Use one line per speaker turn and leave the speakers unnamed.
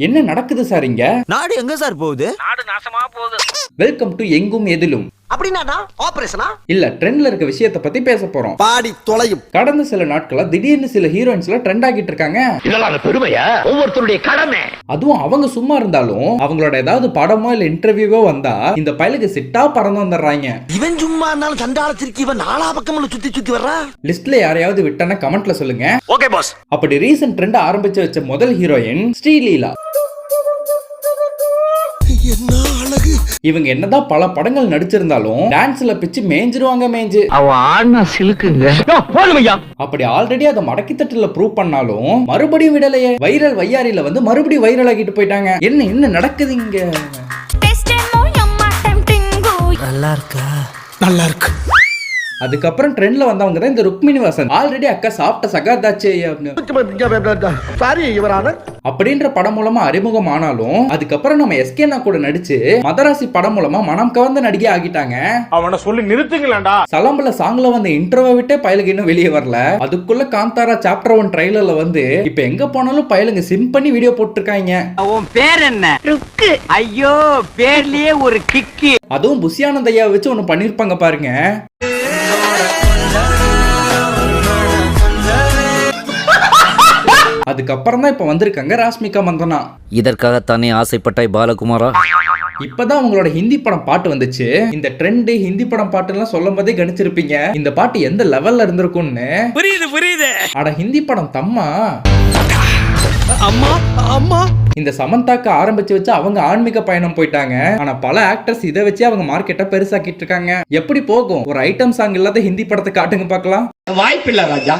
என்ன நடக்குது சார் இங்க?
நாடு எங்க சார் போகுது?
நாடு நாசமா போகுது.
வெல்கம் டு எங்கும் எதிலும்.
அப்படின்னா ஆபரேஷனா
இல்ல, ட்ரெண்ட்ல இருக்க விஷயத்தை பத்தி பேச போறோம்.
பாடி தொலையும்.
கடந்த சில நாட்களா திடீர்னு சில ஹீரோயின்ஸ்ல ட்ரெண்ட் ஆகிட்டு இருக்காங்க.
இதெல்லாம் பெருமையா? ஒவ்வொருத்தருடைய கடமை.
அதுவும் அவங்க சும்மா இருந்தாலும் அவங்களோட ஏதாவது படமோ இல்ல இன்டர்வியூவோ வந்தா இந்த பயலுக்கு சிட்டா பறந்து வந்துடுறாங்க.
இவன் சும்மா இருந்தாலும் சண்டாளத்திற்கு இவன் நாலா பக்கம் சுத்தி சுத்தி வர்றா.
லிஸ்ட்ல யாரையாவது விட்டனா கமெண்ட்ல சொல்லுங்க.
Okay boss.
அப்படி ரீசன்ட் ட்ரெண்ட் ஆரம்பிச்சு வச்ச முதல் ஹீரோயின் ஸ்ரீலீலா.
என்ன அழகு.
இவங்க என்னதான் பல படங்கள் நடிச்சிருந்தாலும் டான்ஸ்ல பிச்சு மேஞ்சு
அவ ஆடின சிலுக்குங்க. போதுமையா.
அப்படி ஆல்ரெடி அதை மடக்கி தட்டுல ப்ரூவ் பண்ணாலும் மறுபடியும் விடலையே. வைரல் வையாரில வந்து மறுபடியும் வைரல் ஆகிட்டு போயிட்டாங்க. என்ன நடக்குது இங்க?
நல்லா இருக்கா? நல்லா இருக்கு.
அதுக்கப்புறம் ட்ரெண்ட்ல வந்தவங்க தான் இந்த ருக்மிணி வாசன். ஆல்ரெடி அக்கா சாப்பிட்ட சகாதாச்சே
சாரி யுவரான
அப்படின்ற படம் மூலமா அறிமுகம் ஆனாலும் அதுக்கப்புறம் நம்ம எஸ்கேனா கூட நடிச்சு மதராசி படம் மூலமா மனம் கவர்ந்த நடிகை ஆகிட்டாங்க.
அவனை சொல்லி நிறுத்துங்களேன்டா.
சலம்பல சாங்ல வந்த இன்ட்ரோவை விட்டே பயலுக்கு இன்னும் வெளியே வரல. அதுக்குள்ள காந்தாரா சாப்டர் 1 ட்ரைலர்ல வந்து இப்ப எங்க போனாலும் பயலுங்க சிம் பண்ணி வீடியோ போட்டுருக்காங்க.
உன் பேர் என்ன? ருக்கு. ஐயோ, பேர்லயே ஒரு கிக்கு.
அதுவும் புஷியானந்தையா வச்சு ஒண்ணு பண்ணிருப்பாங்க பாருங்க. அதுக்கப்புறம் தான் இப்ப வந்திருக்காங்க ராஷ்மிகா மந்தனா.
இதற்காகத்தானே ஆசைப்பட்டாய் பாலகுமாரா?
இப்பதான் உங்களோட ஹிந்தி படம் பாட்டு வந்துச்சு. இந்த ட்ரெண்ட் ஹிந்தி படம் பாட்டு எல்லாம் சொல்லும் போதே கணிச்சிருப்பீங்க இந்த பாட்டு எந்த லெவல்ல இருந்திருக்கும்னு.
புரியுது.
அட ஹிந்தி படம் தம்மா.
அம்மா அம்மா.
இந்த சமந்தாக்கு ஆரம்பிச்சு வச்சு அவங்க ஆன்மீக பயணம் போயிட்டாங்க. ஆனா பல ஆக்டர்ஸ் இதை வச்சு அவங்க மார்க்கெட்டை பெருசாக்கிட்டு இருக்காங்க. எப்படி போகும்? ஒரு ஐட்டம் சாங் இல்லாத ஹிந்தி படத்தை காட்டுங்க பார்க்கலாம்.
வாய்ப்பில்லை ராஜா.